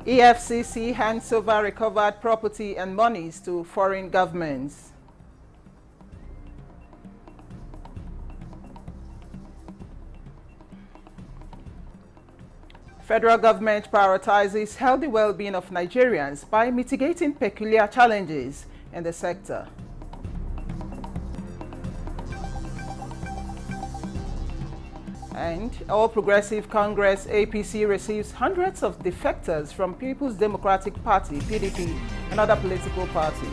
EFCC hands over recovered property and monies to foreign governments. Federal government prioritizes healthy well-being of Nigerians by mitigating peculiar challenges in the sector. And All Progressive Congress APC receives hundreds of defectors from People's Democratic Party PDP and other political parties.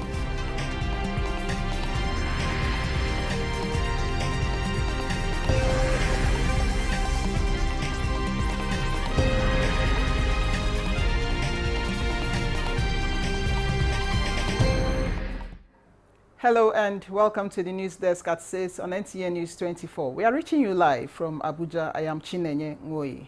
Hello and welcome to the news desk at 6 on NTN News 24. We are reaching you live from Abuja. I am Chinenye Ngoyi.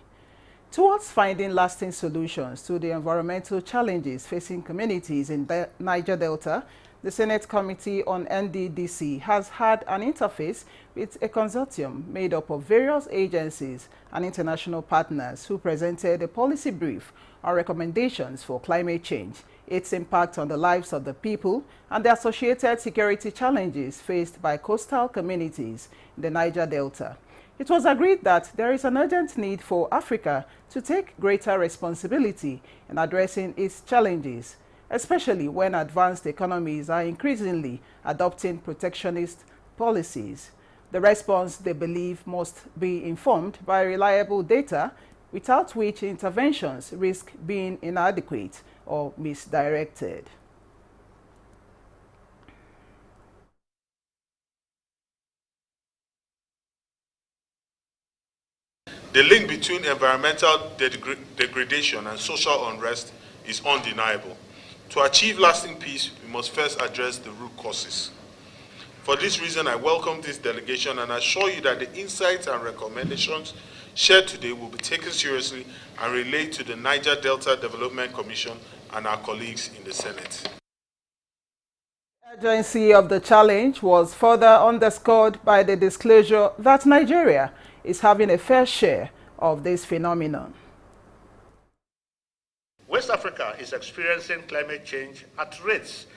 Towards finding lasting solutions to the environmental challenges facing communities in the Niger Delta, the Senate Committee on NDDC has had an interface with a consortium made up of various agencies and international partners who presented a policy brief on recommendations for climate change, its impact on the lives of the people, and the associated security challenges faced by coastal communities in the Niger Delta. It was agreed that there is an urgent need for Africa to take greater responsibility in addressing its challenges, especially when advanced economies are increasingly adopting protectionist policies. The response, they believe, must be informed by reliable data, without which interventions risk being inadequate or misdirected. The link between environmental degradation and social unrest is undeniable. To achieve lasting peace, we must first address the root causes. For this reason, I welcome this delegation and assure you that the insights and recommendations shared today will be taken seriously and relayed to the Niger Delta Development Commission and our colleagues in the Senate. The urgency of the challenge was further underscored by the disclosure that Nigeria is having a fair share of this phenomenon. West Africa is experiencing climate change at rates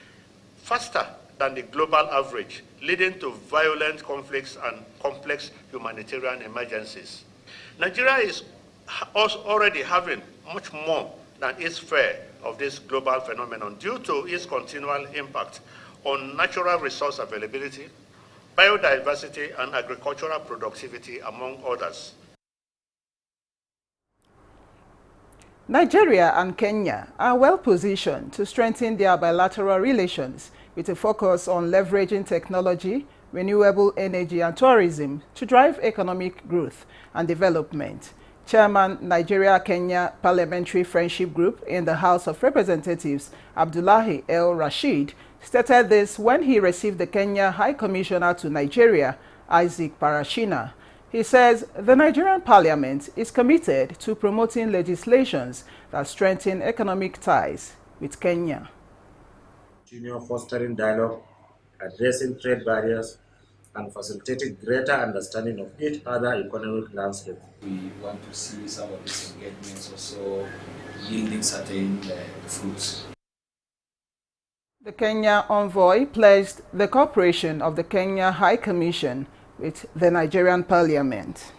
faster than the global average, leading to violent conflicts and complex humanitarian emergencies. Nigeria is already having much more than its share of this global phenomenon due to its continual impact on natural resource availability, biodiversity, and agricultural productivity, among others. Nigeria and Kenya are well positioned to strengthen their bilateral relations with a focus on leveraging technology, renewable energy, and tourism to drive economic growth and development. Chairman, Nigeria-Kenya Parliamentary Friendship Group in the House of Representatives, Abdullahi El Rashid, stated this when he received the Kenya High Commissioner to Nigeria, Isaac Parashina. He says the Nigerian Parliament is committed to promoting legislations that strengthen economic ties with Kenya. Fostering dialogue, addressing trade barriers, and facilitating greater understanding of each other economic landscape. We want to see some of these engagements also yielding certain fruits. The Kenya envoy pledged the cooperation of the Kenya High Commission with the Nigerian Parliament.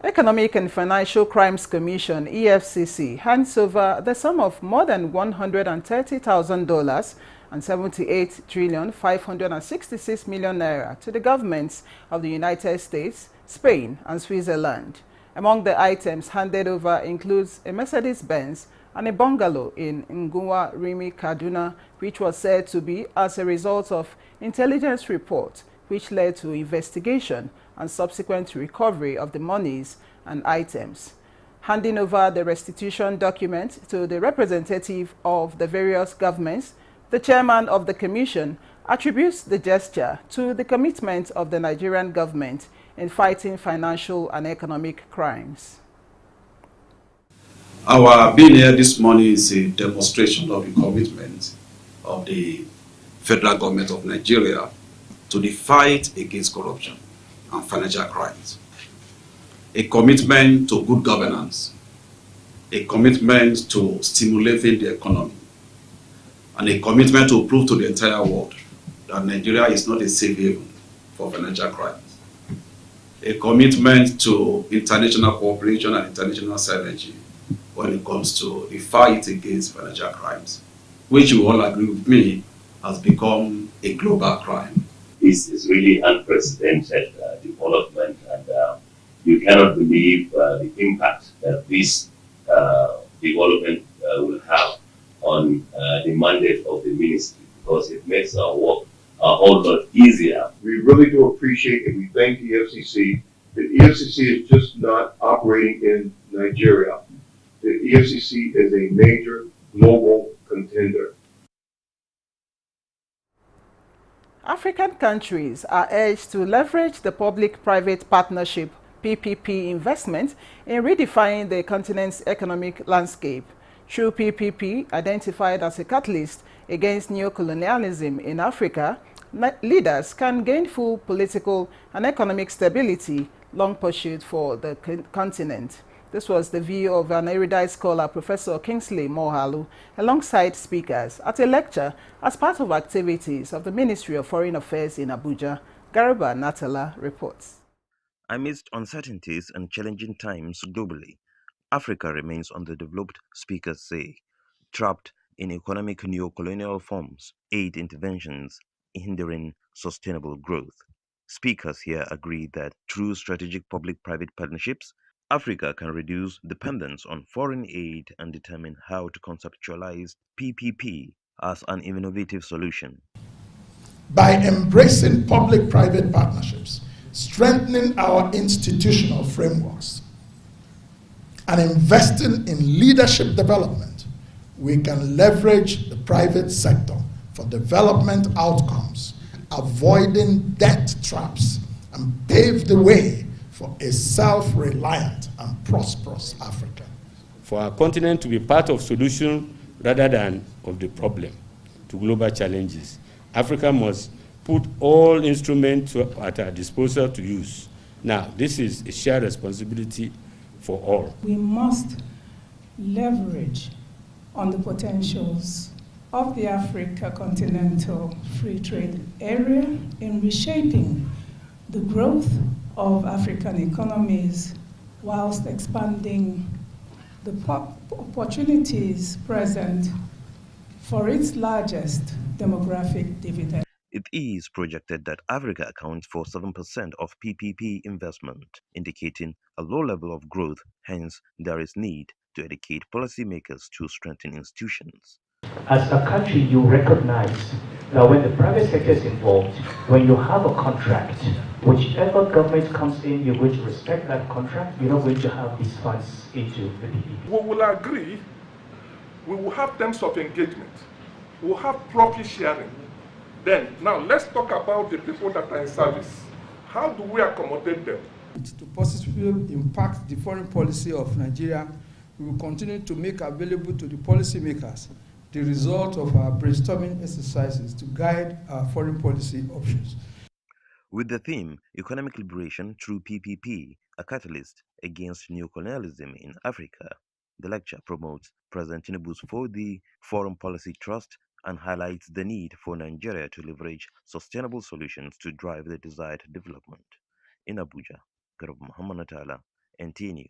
Economic and Financial Crimes Commission, EFCC, hands over the sum of more than $130,000 and 78,566 million naira to the governments of the United States, Spain, and Switzerland. Among the items handed over includes a Mercedes-Benz and a bungalow in Nguwa Rimi, Kaduna, which was said to be as a result of intelligence report, which led to investigation and subsequent recovery of the monies and items. Handing over the restitution document to the representative of the various governments, the chairman of the commission attributes the gesture to the commitment of the Nigerian government in fighting financial and economic crimes. Our being here this morning is a demonstration of the commitment of the federal government of Nigeria to the fight against corruption and financial crimes, a commitment to good governance, a commitment to stimulating the economy, and a commitment to prove to the entire world that Nigeria is not a safe haven for financial crimes. A commitment to international cooperation and international synergy when it comes to the fight against financial crimes, which you all agree with me has become a global crime. This is really unprecedented development, and you cannot believe the impact that this development will have on the mandate of the ministry, because it makes our work a whole lot easier. We really do appreciate and we thank the EFCC. The EFCC is just not operating in Nigeria. The EFCC is a major global contender. African countries are urged to leverage the public-private partnership PPP investment in redefining the continent's economic landscape. Through PPP, identified as a catalyst against neocolonialism in Africa, leaders can gain full political and economic stability long pursued for the continent. This was the view of an erudite scholar, Professor Kingsley Moghalu, alongside speakers at a lecture as part of activities of the Ministry of Foreign Affairs in Abuja. Garba Natala reports. Amidst uncertainties and challenging times globally, Africa remains underdeveloped, speakers say, trapped in economic neocolonial forms, aid interventions hindering sustainable growth. Speakers here agree that through strategic public-private partnerships, Africa can reduce dependence on foreign aid and determine how to conceptualize PPP as an innovative solution. By embracing public-private partnerships, strengthening our institutional frameworks, and investing in leadership development, we can leverage the private sector for development outcomes, avoiding debt traps, and pave the way for a self-reliant and prosperous Africa. For our continent to be part of solution rather than of the problem to global challenges, Africa must put all instruments at our disposal to use. Now, this is a shared responsibility for all. We must leverage on the potentials of the Africa Continental Free Trade Area in reshaping the growth of African economies whilst expanding the opportunities present for its largest demographic dividend. It is projected that Africa accounts for 7% of PPP investment, indicating a low level of growth. Hence, there is need to educate policymakers to strengthen institutions. As a country, you recognize that when the private sector is involved, when you have a contract, whichever government comes in, you're going to respect that contract. You're not going to have these funds into the PPP. We will agree, we will have terms of engagement, we will have profit sharing. Then, now let's talk about the people that are in service. How do we accommodate them? To positively impact the foreign policy of Nigeria, we will continue to make available to the policymakers the result of our brainstorming exercises to guide our foreign policy options. With the theme, Economic Liberation Through PPP, a catalyst against neocolonialism in Africa, the lecture promotes President Tinubu's 4D Foreign Policy Trust and highlights the need for Nigeria to leverage sustainable solutions to drive the desired development. In Abuja, Garba Muhammad Natala, NTA News.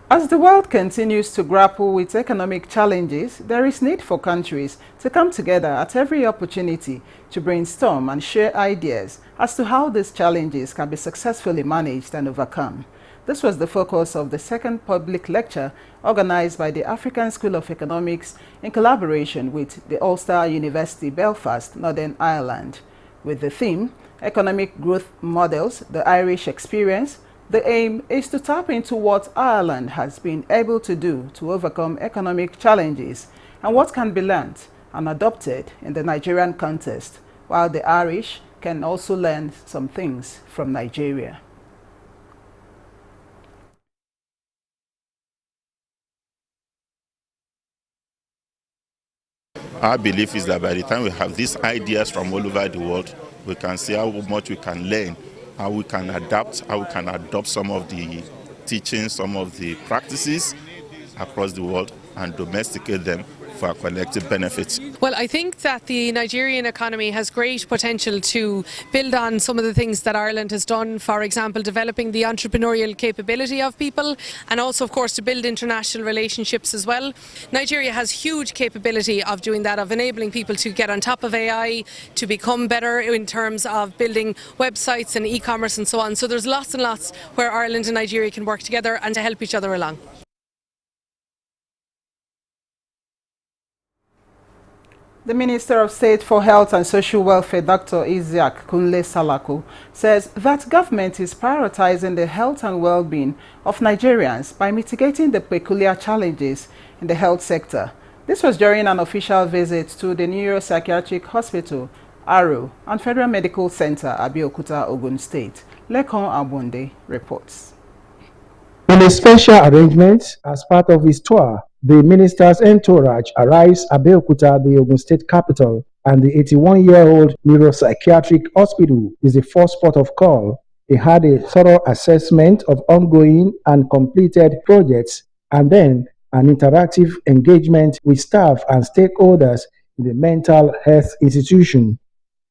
As the world continues to grapple with economic challenges, there is need for countries to come together at every opportunity to brainstorm and share ideas as to how these challenges can be successfully managed and overcome. This was the focus of the second public lecture organized by the African School of Economics in collaboration with the Ulster University, Belfast, Northern Ireland. With the theme, Economic Growth Models, the Irish Experience, the aim is to tap into what Ireland has been able to do to overcome economic challenges and what can be learned and adopted in the Nigerian context, while the Irish can also learn some things from Nigeria. Our belief is that by the time we have these ideas from all over the world, we can see how much we can learn, how we can adapt, how we can adopt some of the teaching some of the practices across the world and domesticate them for our collective benefits. Well, I think that the Nigerian economy has great potential to build on some of the things that Ireland has done, for example, developing the entrepreneurial capability of people and also, of course, to build international relationships as well. Nigeria has huge capability of doing that, of enabling people to get on top of AI, to become better in terms of building websites and e-commerce and so on. So there's lots and lots where Ireland and Nigeria can work together and to help each other along. The Minister of State for Health and Social Welfare, Dr. Isiaq Kunle Salako, says that government is prioritizing the health and well-being of Nigerians by mitigating the peculiar challenges in the health sector. This was during an official visit to the Neuropsychiatric Hospital, Aro, and Federal Medical Center, Abeokuta, Ogun State. Lekon Abunde reports. In a special arrangement as part of his tour, the minister's entourage arrives at Abeokuta, the Ogun State capital, and the 81-year-old Neuropsychiatric Hospital is the first port of call. He had a thorough assessment of ongoing and completed projects and then an interactive engagement with staff and stakeholders in the mental health institution.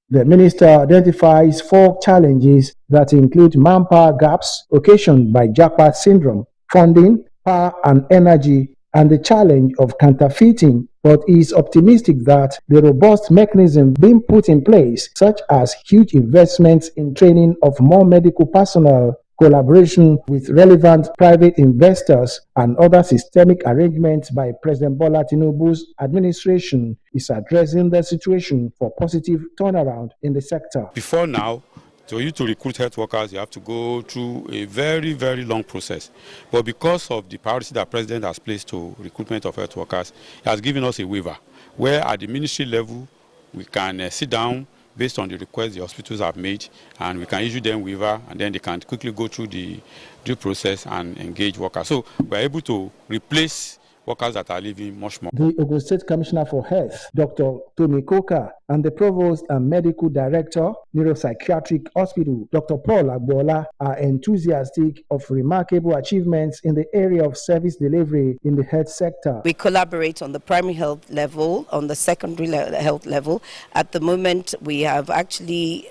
The minister identifies 4 challenges that include manpower gaps occasioned by Japa syndrome, funding, power and energy, and the challenge of counterfeiting, but is optimistic that the robust mechanism being put in place, such as huge investments in training of more medical personnel, collaboration with relevant private investors, and other systemic arrangements by President Bola Tinubu's administration, is addressing the situation for positive turnaround in the sector. Before now, for you to recruit health workers, you have to go through a very, very long process. But because of the priority that the President has placed to recruitment of health workers, he has given us a waiver, where at the ministry level, we can sit down based on the requests the hospitals have made, and we can issue them waiver, and then they can quickly go through the due process and engage workers. So we are able to replace workers that are leaving much more. The Ogun State Commissioner for Health, Dr. Tomi Koka, and the Provost and Medical Director, Neuropsychiatric Hospital, Dr. Paul Agbola, are enthusiastic of remarkable achievements in the area of service delivery in the health sector. We collaborate on the primary health level, on the secondary health level. At the moment, we have actually,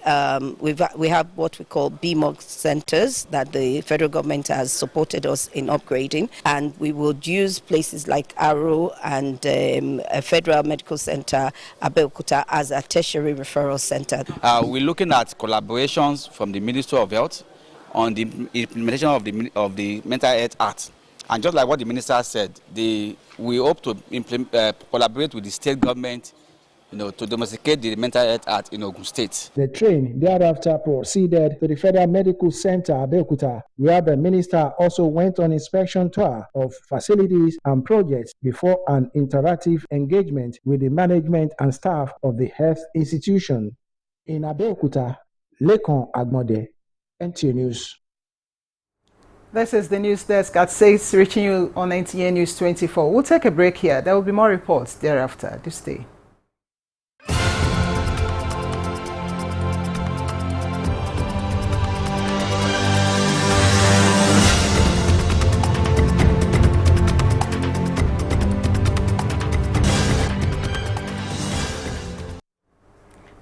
we have what we call BMOG centers that the federal government has supported us in upgrading, and we will use places like Aro and a Federal Medical Center, Abeokuta, as a tertiary referral center. We're looking at collaborations from the Ministry of Health on the implementation of the Mental Health Act. And just like what the minister said, we hope to collaborate with the state government, to domesticate the Mental Health Act in Ogun State. The train thereafter proceeded to the Federal Medical Center, Abeokuta, where the minister also went on inspection tour of facilities and projects before an interactive engagement with the management and staff of the health institution. In Abeokuta, Lekon Agmode, NTA News. This is the news desk at 6, reaching you on NTA News 24. We'll take a break here. There will be more reports thereafter. Do stay.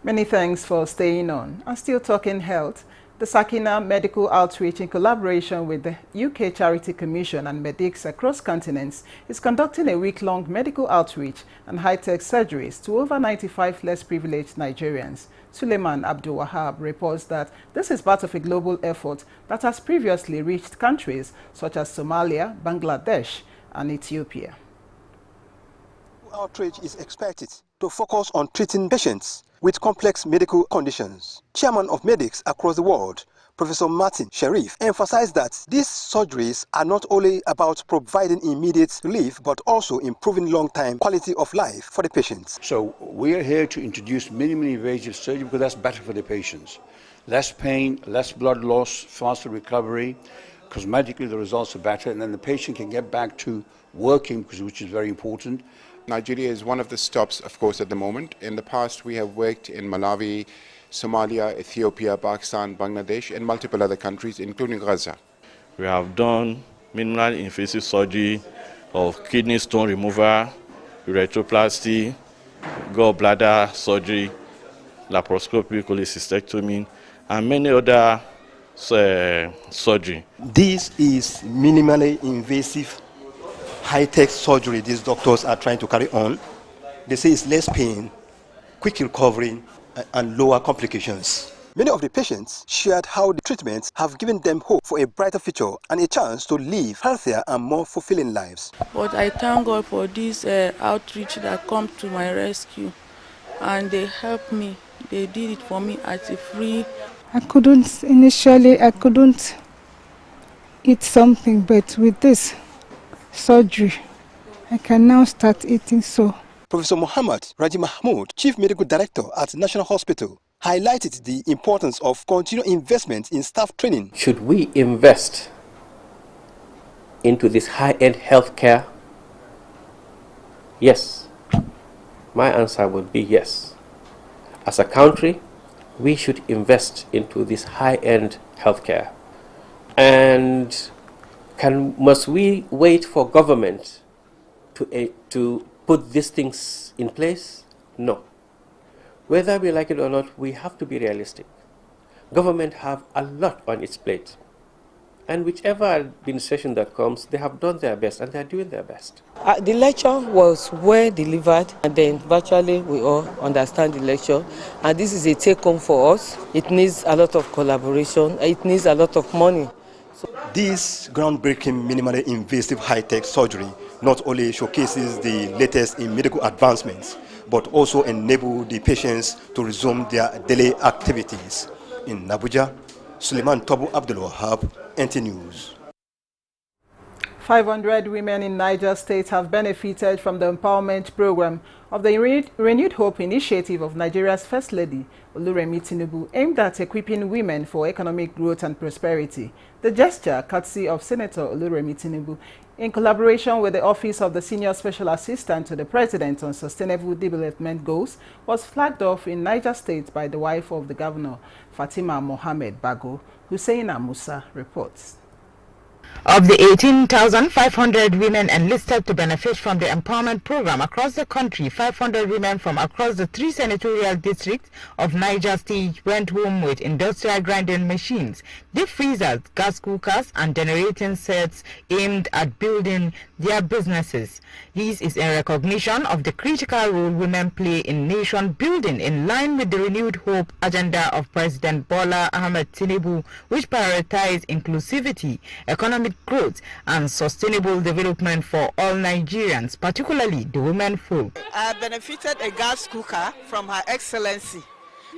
Many thanks for staying on. And still talking health, the Sakina Medical Outreach, in collaboration with the UK Charity Commission and Medics across continents, is conducting a week-long medical outreach and high-tech surgeries to over 95 less privileged Nigerians. Suleiman Abdul Wahab reports that this is part of a global effort that has previously reached countries such as Somalia, Bangladesh, and Ethiopia. Outreach is expected to focus on treating patients with complex medical conditions. Chairman of Medics across the world, Professor Martin Sharif, emphasized that these surgeries are not only about providing immediate relief, but also improving long-term quality of life for the patients. So we are here to introduce minimally invasive surgery because that's better for the patients. Less pain, less blood loss, faster recovery. Cosmetically, the results are better, and then the patient can get back to working, which is very important. Nigeria is one of the stops, of course, at the moment. In the past, we have worked in Malawi, Somalia, Ethiopia, Pakistan, Bangladesh, and multiple other countries, including Gaza. We have done minimal invasive surgery of kidney stone removal, uretroplasty, gallbladder surgery, laparoscopy, cholecystectomy, and many other surgery. This is minimally invasive, high-tech surgery these doctors are trying to carry on. They say it's less pain, quick recovery, and lower complications. Many of the patients shared how the treatments have given them hope for a brighter future and a chance to live healthier and more fulfilling lives. But I thank God for this outreach that come to my rescue, and they helped me. They did it for me at a free. Initially I couldn't eat something, but with this surgery, I can now start eating so. Professor Muhammad Raji Mahmood, Chief Medical Director at National Hospital, highlighted the importance of continued investment in staff training. Should we invest into this high-end healthcare? Yes. My answer would be yes. As a country, we should invest into this high-end healthcare. And must we wait for government to put these things in place? No. Whether we like it or not, we have to be realistic. Government have a lot on its plate. And whichever administration that comes, they have done their best and they are doing their best. The lecture was well delivered, and then virtually we all understand the lecture. And this is a take-home for us. It needs a lot of collaboration. It needs a lot of money. This groundbreaking minimally invasive high-tech surgery not only showcases the latest in medical advancements, but also enable the patients to resume their daily activities. In Abuja, Suleiman Tobu Abdul Wahab, NT News. 500 women in Niger State have benefited from the empowerment program of the Renewed Hope initiative of Nigeria's First Lady, Oluremi Tinubu, aimed at equipping women for economic growth and prosperity. The gesture, courtesy of Senator Oluremi Tinubu, in collaboration with the Office of the Senior Special Assistant to the President on Sustainable Development Goals, was flagged off in Niger State by the wife of the governor, Fatima Mohammed Bago. Husseina Musa reports. Of the 18,500 women enlisted to benefit from the empowerment program across the country, 500 women from across the 3 senatorial districts of Niger State went home with industrial grinding machines, deep freezers, gas cookers, and generating sets aimed at building their businesses. This is in recognition of the critical role women play in nation building, in line with the Renewed Hope agenda of President Bola Ahmed Tinubu, which prioritizes inclusivity, economic growth, and sustainable development for all Nigerians, particularly the women folk. I benefited a gas cooker from Her Excellency,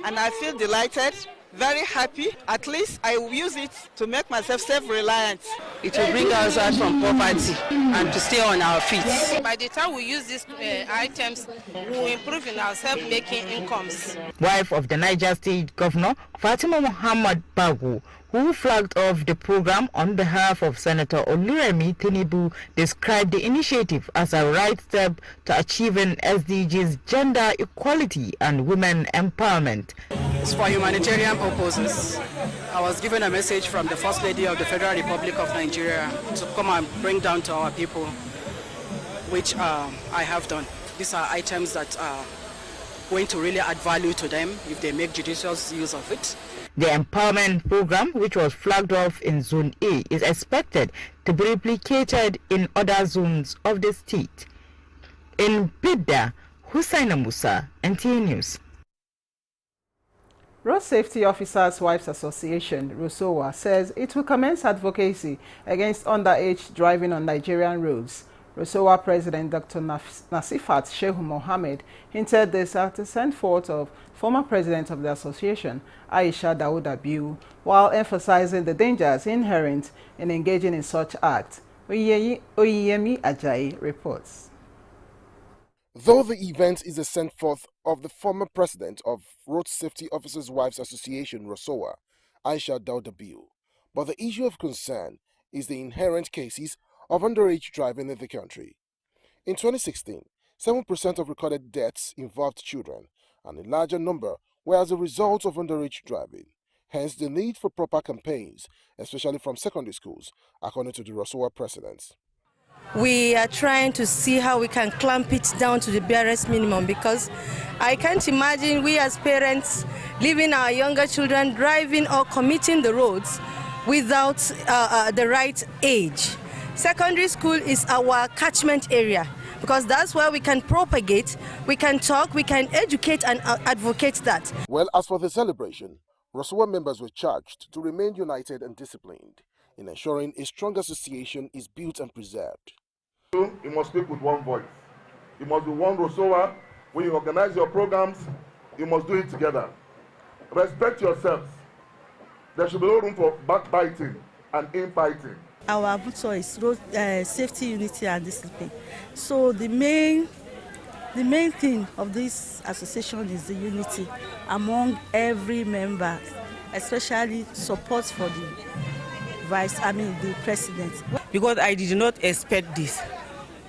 and I feel delighted, very happy. At least I will use it to make myself self-reliant. It will bring us out from poverty and to stay on our feet. By the time we use these items, we will improve in our self-making incomes. Wife of the Niger State Governor, Fatima Mohammed Bago, who flagged off the program on behalf of Senator Oluremi Tinubu, described the initiative as a right step to achieving SDGs, gender equality and women empowerment. It's for humanitarian purposes. I was given a message from the First Lady of the Federal Republic of Nigeria to come and bring down to our people, which I have done. These are items that are going to really add value to them if they make judicious use of it. The empowerment program, which was flagged off in Zone A, is expected to be replicated in other zones of the state. In Bidda, Hussaina Musa, NTA News. Road Safety Officers' Wives Association, ROSOWA, says it will commence advocacy against underage driving on Nigerian roads. ROSOWA President Dr. Nasifat Shehu Mohammed hinted this at the send forth of former president of the association, Aisha Dawuda Biu, while emphasizing the dangers inherent in engaging in such acts. Oyeyemi Ajayi reports. Though the event is a send forth of the former president of Road Safety Officers' Wives Association, ROSOWA, Aisha Dawuda Biu, but the issue of concern is the inherent cases of underage driving in the country. In 2016, 7% of recorded deaths involved children, and a larger number were as a result of underage driving. hence the need for proper campaigns, especially from secondary schools, according to the Rosowa president. We are trying to see how we can clamp it down to the barest minimum, because I can't imagine we as parents leaving our younger children driving or commuting the roads without the right age. Secondary school is our catchment area, because that's where we can propagate, we can talk, we can educate and advocate that. Well, as for the celebration, Rosowa members were charged to remain united and disciplined in ensuring a strong association is built and preserved. You must speak with one voice. You must be one Rosowa. When you organize your programs, you must do it together. Respect yourselves. There should be no room for backbiting and infighting. Our motto is safety, unity, and discipline. So the main thing of this association is the unity among every member, especially support for the president. Because I did not expect this,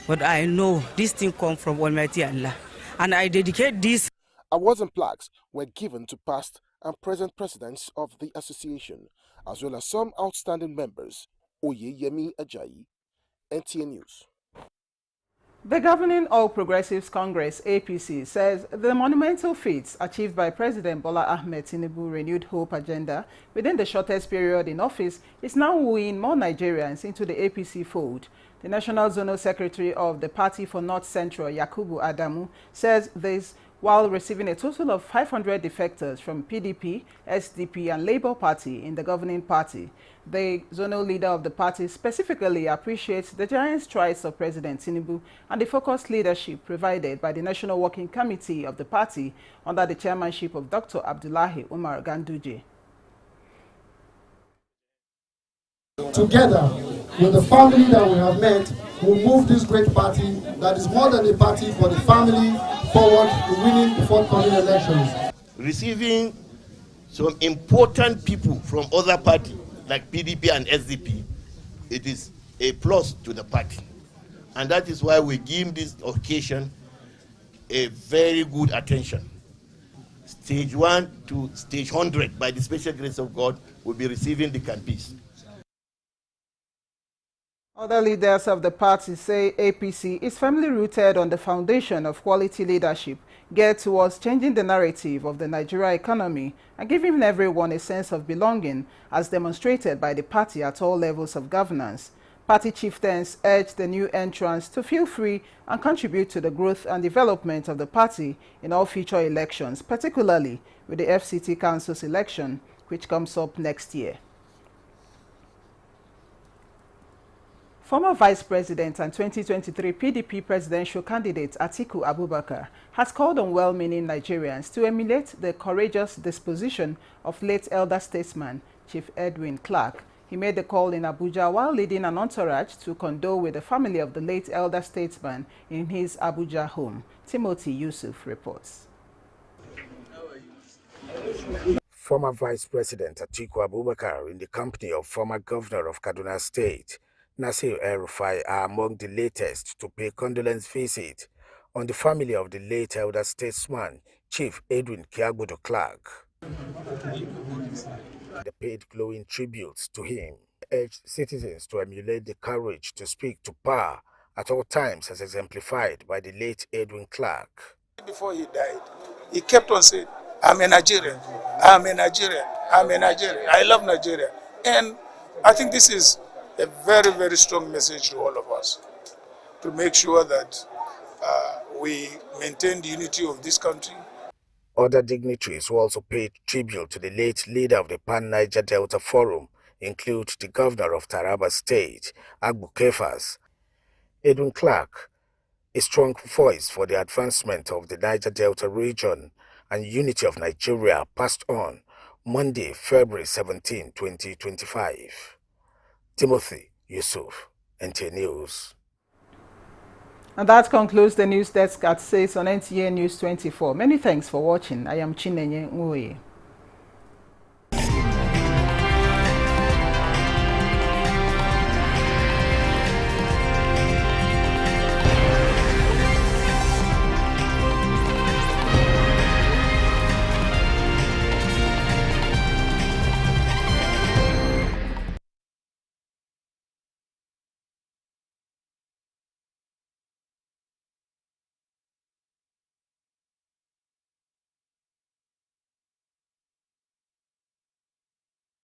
but I know this thing comes from Almighty Allah, and I dedicate this. Awards and plaques were given to past and present presidents of the association, as well as some outstanding members. Oyeyemi Ajayi, NTA News. The governing All Progressives Congress, APC, says the monumental feats achieved by President Bola Ahmed Tinubu's renewed hope agenda within the shortest period in office is now wooing more Nigerians into the APC fold. The National Zonal Secretary of the Party for North Central, Yakubu Adamu, says this while receiving a total of 500 defectors from PDP, SDP and Labour Party in the governing party. The zonal leader of the party specifically appreciates the giant strides of President Tinubu and the focused leadership provided by the National Working Committee of the party under the chairmanship of Dr. Abdullahi Umar Ganduje. Together with the family that we have met, we'll move this great party that is more than a party for the family forward to winning the forthcoming elections. Receiving some important people from other parties like PDP and SDP, it is a plus to the party. And that is why we give this occasion a very good attention. Stage 1 to stage 100, by the special grace of God, will be receiving the campaigns. Other leaders of the party say APC is firmly rooted on the foundation of quality leadership, geared towards changing the narrative of the Nigeria economy and giving everyone a sense of belonging, as demonstrated by the party at all levels of governance. Party chieftains urged the new entrants to feel free and contribute to the growth and development of the party in all future elections, particularly with the FCT Council's election, which comes up next year. Former Vice President and 2023 PDP presidential candidate Atiku Abubakar has called on well-meaning Nigerians to emulate the courageous disposition of late elder statesman Chief Edwin Clark. He made the call in Abuja while leading an entourage to condole with the family of the late elder statesman in his Abuja home. Timothy Yusuf reports. Former Vice President Atiku Abubakar, in the company of former Governor of Kaduna State, Nasir El-Rufai, are among the latest to pay condolence visit on the family of the late elder statesman, Chief Edwin Kiagbodo Clark. They paid glowing tributes to him, urged citizens to emulate the courage to speak to power at all times as exemplified by the late Edwin Clark. Before he died, he kept on saying, I'm a Nigerian, I'm a Nigerian, I'm a Nigerian, I love Nigeria. And I think this is a very, very strong message to all of us to make sure that we maintain the unity of this country. Other dignitaries who also paid tribute to the late leader of the Pan-Niger Delta Forum include the governor of Taraba State, Agbu Kefas. Edwin Clark, a strong voice for the advancement of the Niger Delta region and unity of Nigeria, passed on Monday, February 17, 2025. Timothy Yusuf, NTA News. And that concludes the news desk at 6 on NTA News 24. Many thanks for watching. I am Chinenye Nwoye.